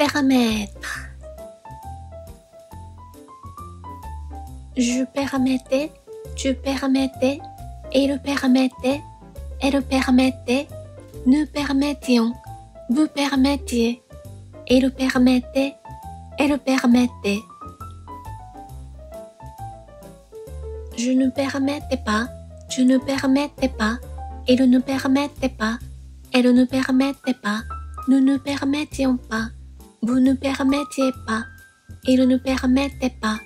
Permettre. Je permettais, tu permettais, il permettait, elle permettait, nous permettions, vous permettiez, il permettait, elle permettait. Je ne permettais pas, tu ne permettais pas, il ne permettait pas, elle ne permettait pas, nous ne permettions pas, vous ne permettiez pas, il ne permettait pas,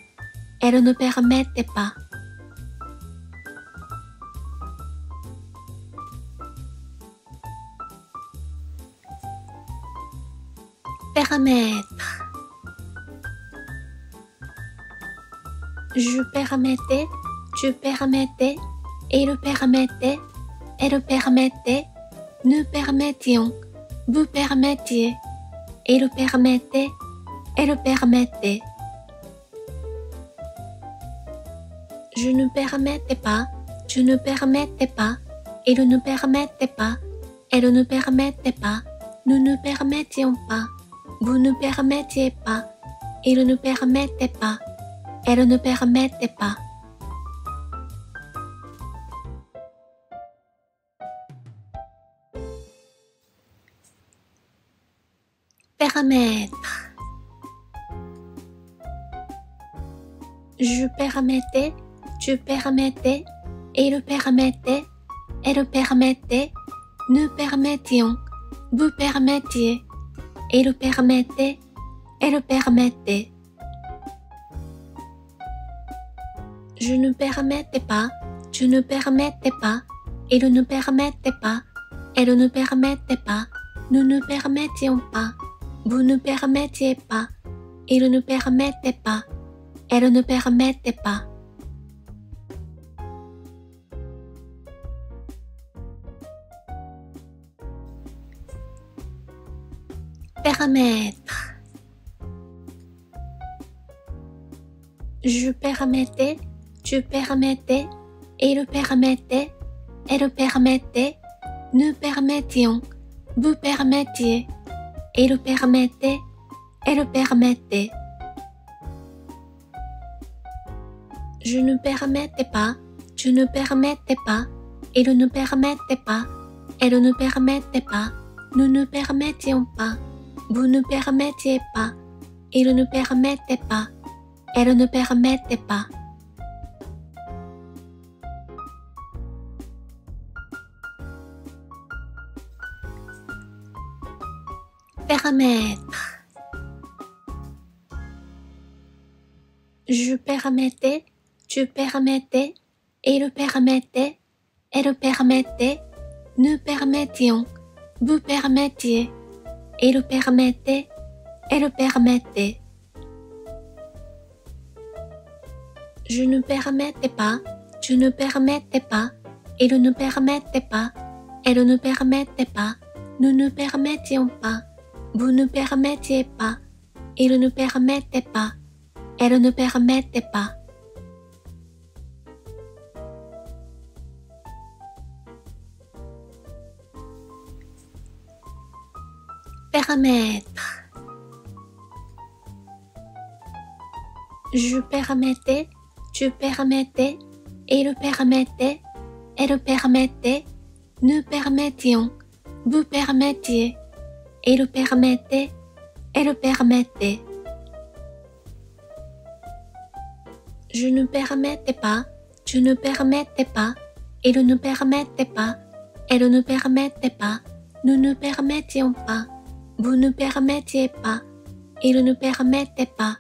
elle ne permettait pas. Permettre. Je permettais, tu permettais, il permettait, elle permettait, nous permettions, vous permettiez, il permettait, elle permettait. Je ne permettais pas, tu ne permettais pas, il ne permettait pas, elle ne permettait pas, nous ne permettions pas, vous ne permettiez pas, il ne permettait pas, elle ne permettait pas. Permettre. Je permettais, tu permettais, il permettait, elle permettait, nous permettions, vous permettiez, il permettait, elle permettait. Je ne permettais pas, tu ne permettais pas, il ne permettait pas, elle ne permettait pas, nous ne permettions pas, vous ne permettiez pas, il ne permettait pas, elle ne permettait pas. Permettre. Je permettais, tu permettais, il permettait, elle permettait, nous permettions, vous permettiez, il permettait, elle permettait. Je ne permettais pas, tu ne permettais pas, il ne permettait pas, elle ne permettait pas, nous ne permettions pas, vous ne permettiez pas, il ne permettait pas, elle ne permettait pas. Permettre. Je permettais, tu permettais, il permettait, elle permettait, nous permettions, vous permettiez, il permettait, elle permettait. Je ne permettais pas, tu ne permettais pas, il ne permettait pas, elle ne permettait pas, nous ne permettions pas, vous ne permettiez pas, il ne permettait pas, elle ne permettait pas. Permettre. Je permettais, tu permettais, il permettait, elle permettait, nous permettions, vous permettiez, il permettait, elle permettait. Je ne permettais pas, tu ne permettais pas, il ne permettait pas, elle ne permettait pas, nous ne permettions pas, vous ne permettiez pas, il ne permettait pas,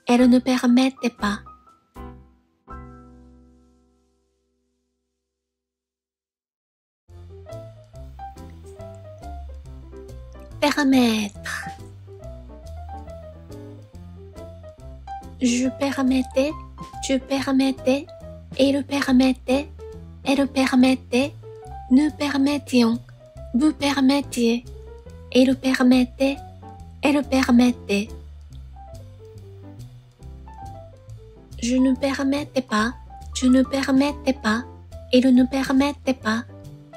elle ne permettait pas. Permettre. Je permettais, tu permettais, il permettait, elle permettait, nous permettions, vous permettiez, il permettait, elle permettait. Je ne permettais pas, tu ne permettais pas, il ne permettait pas,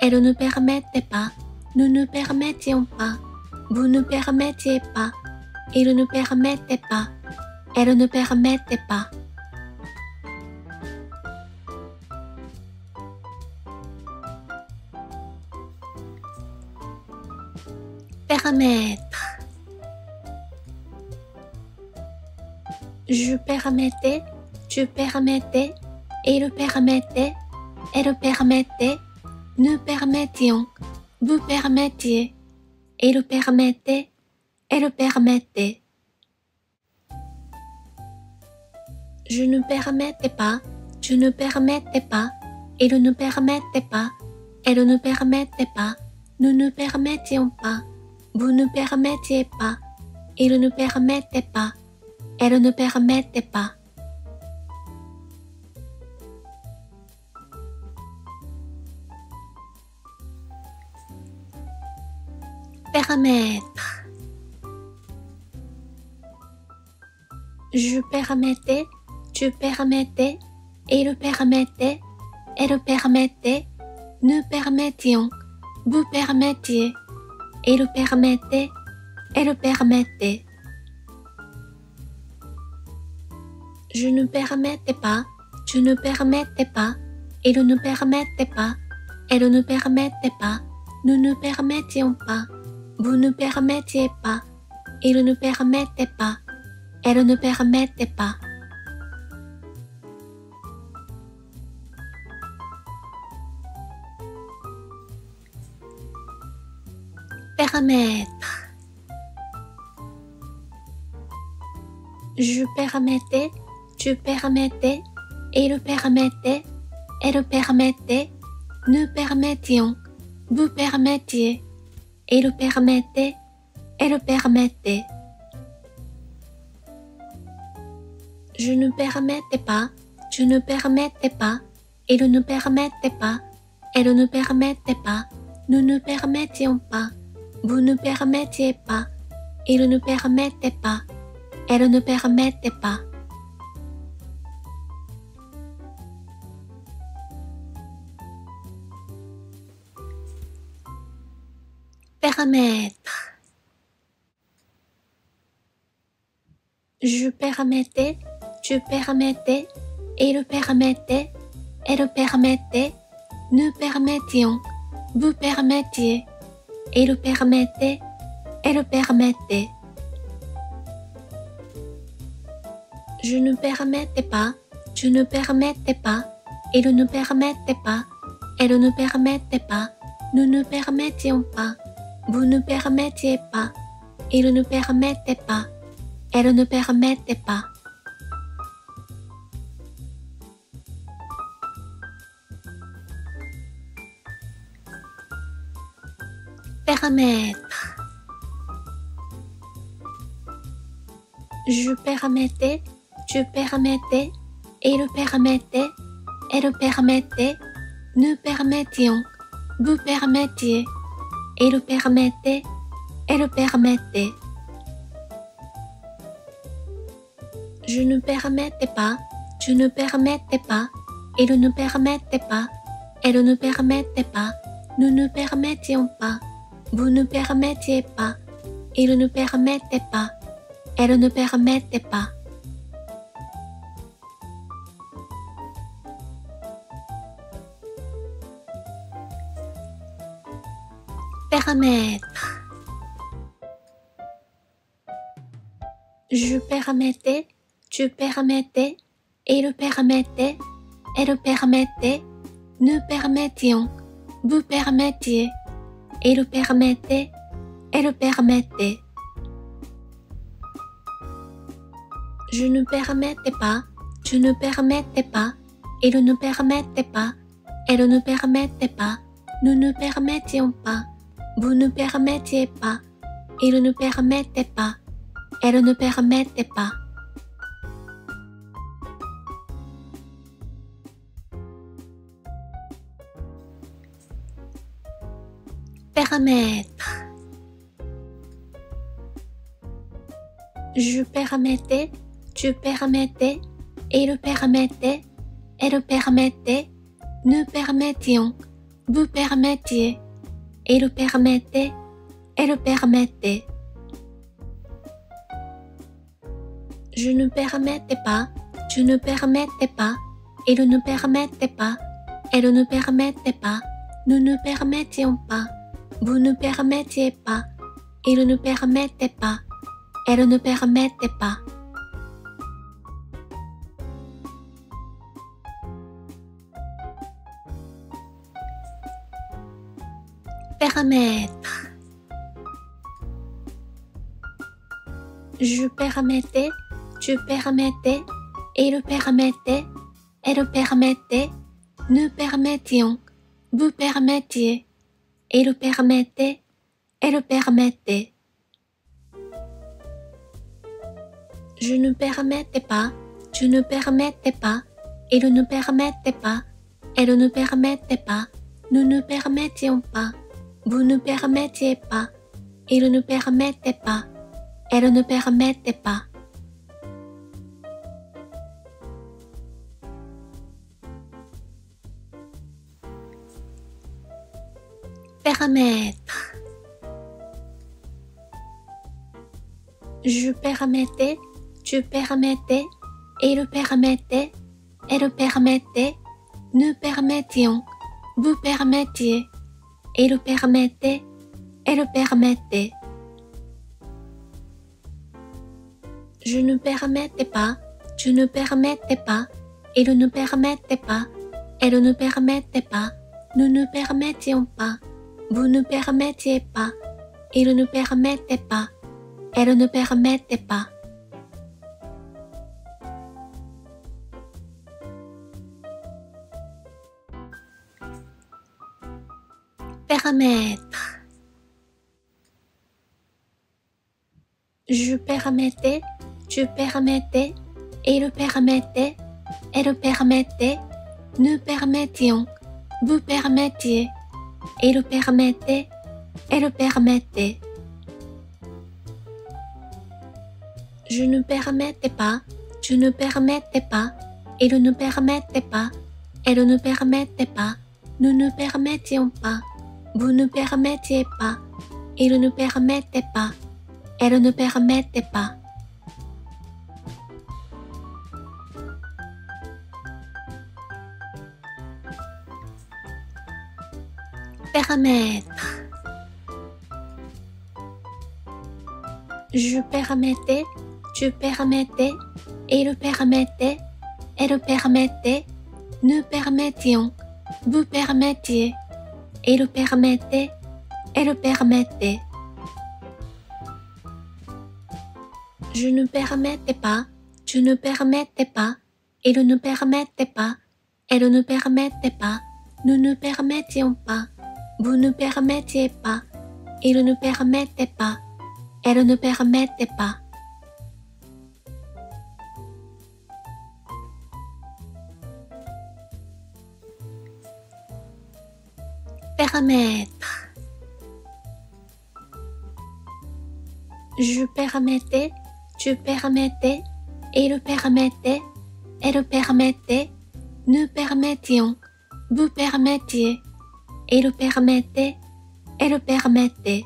elle ne permettait pas, nous ne permettions pas, vous ne permettiez pas, Il ne permettait pas. Elle ne permettait pas. Permettre. Je permettais, tu permettais, il permettait, elle permettait, nous permettions, vous permettiez, il permettait, elle permettait. Je ne permettais pas, tu ne permettais pas, il ne permettait pas, elle ne permettait pas, nous ne permettions pas, vous ne permettiez pas, il ne permettait pas, elle ne permettait pas. Permettre. Je permettais, tu permettais, il permettait, elle permettait, nous permettions, vous permettiez, il permettait, elle permettait. Je ne permettais pas, tu ne permettais pas, il ne permettait pas, elle ne permettait pas, nous ne permettions pas, vous ne permettiez pas, il ne permettait pas, elle ne permettait pas. Permettre. Je permettais, tu permettais, il permettait, elle permettait, nous permettions, vous permettiez, il permettait, elle permettait. Je ne permettais pas, tu ne permettais pas, il ne permettait pas, elle ne permettait pas, nous ne permettions pas, vous ne permettiez pas, il ne permettait pas, elle ne permettait pas. Permettre. Je permettais, tu permettais, il permettait, elle permettait, nous permettions, vous permettiez, il permettait, elle permettait. Je ne permettais pas, tu ne permettais pas, il ne permettait pas, elle ne permettait pas, nous ne permettions pas, vous ne permettiez pas, il ne permettait pas, elle ne permettait pas. Permettre. Je permettais, tu permettais, il permettait, elle permettait, nous permettions, vous permettiez, il permettait, elle permettait. Je ne permettais pas, tu ne permettais pas, il ne permettait pas, elle ne permettait pas, nous ne permettions pas, vous ne permettiez pas, il ne permettait pas, elle ne permettait pas. Permettre. Je permettais, tu permettais, il permettait, elle permettait, nous permettions, vous permettiez, il permettait, elle permettait. Je ne permettais pas, tu ne permettais pas, il ne permettait pas, elle ne permettait pas, nous ne permettions pas, vous ne permettiez pas, il ne permettait pas, elle ne permettait pas. Permettre. Je permettais, tu permettais, il permettait, elle permettait, nous permettions, vous permettiez, il permettait, elle permettait. Je ne permettais pas, tu ne permettais pas, il ne permettait pas, elle ne permettait pas, nous ne permettions pas, vous ne permettiez pas, il ne permettait pas, elle ne permettait pas. Permettre. Je permettais, tu permettais, il permettait, elle permettait, nous permettions, vous permettiez, il permettait, elle permettait. Je ne permettais pas, tu ne permettais pas, il ne permettait pas, elle ne permettait pas, nous ne permettions pas, vous ne permettiez pas, il ne permettait pas, elle ne permettait pas. Permettre. Je permettais, tu permettais, il permettait, elle permettait, nous permettions, vous permettiez, il permettait, elle permettait. Je ne permettais pas, tu ne permettais pas, il ne permettait pas, elle ne permettait pas, nous ne permettions pas, vous ne permettiez pas, il ne permettait pas, elle ne permettait pas. Permettre. Je permettais, tu permettais, il permettait, elle permettait, nous permettions, vous permettiez, il permettait, elle permettait. Je ne permettais pas, tu ne permettais pas, il ne permettait pas, elle ne permettait pas, nous ne permettions pas, vous ne permettiez pas, il ne permettait pas, elle ne permettait pas. Permettre. Je permettais, tu permettais, il permettait, elle permettait, nous permettions, vous permettiez, il permettait, elle permettait. Je ne permettais pas, tu ne permettais pas, il ne permettait pas, elle ne permettait pas, nous ne permettions pas, vous ne permettiez pas, il ne permettait pas, elle ne permettait pas. Permettre. Je permettais, tu permettais, il permettait, elle permettait, nous permettions, vous permettiez, il permettait, elle permettait.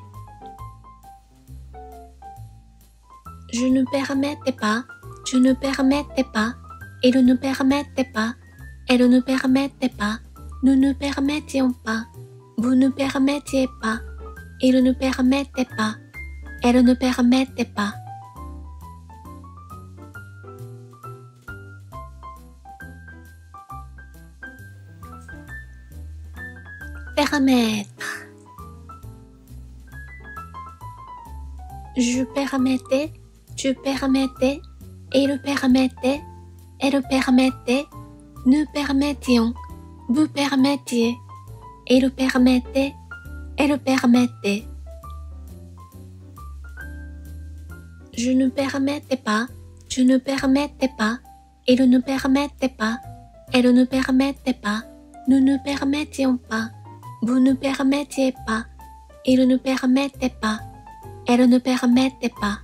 Je ne permettais pas, tu ne permettais pas, il ne permettait pas, elle ne permettait pas, nous ne permettions pas, vous ne permettiez pas, il ne permettait pas, elle ne permettait pas. Permettre. Je permettais, tu permettais, il permettait, elle permettait, nous permettions, vous permettiez, il permettait, elle permettait. Je ne permettais pas, tu ne permettais pas, il ne permettait pas, elle ne permettait pas, nous ne permettions pas, vous ne permettiez pas, il ne permettait pas, elle ne permettait pas.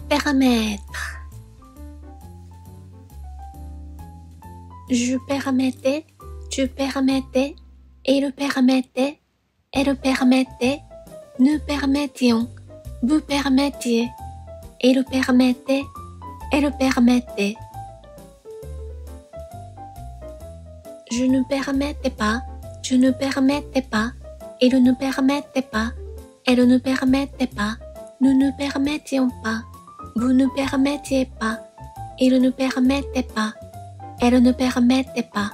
Permettre. Je permettais, tu permettais, Il permettait, elle permettait, nous permettions, vous permettiez. Il permettait, elle permettait. Je ne permettais pas, je ne permettais pas, il ne permettait pas, elle ne permettait pas, nous ne permettions pas, vous ne permettiez pas, il ne permettait pas, elle ne permettait pas.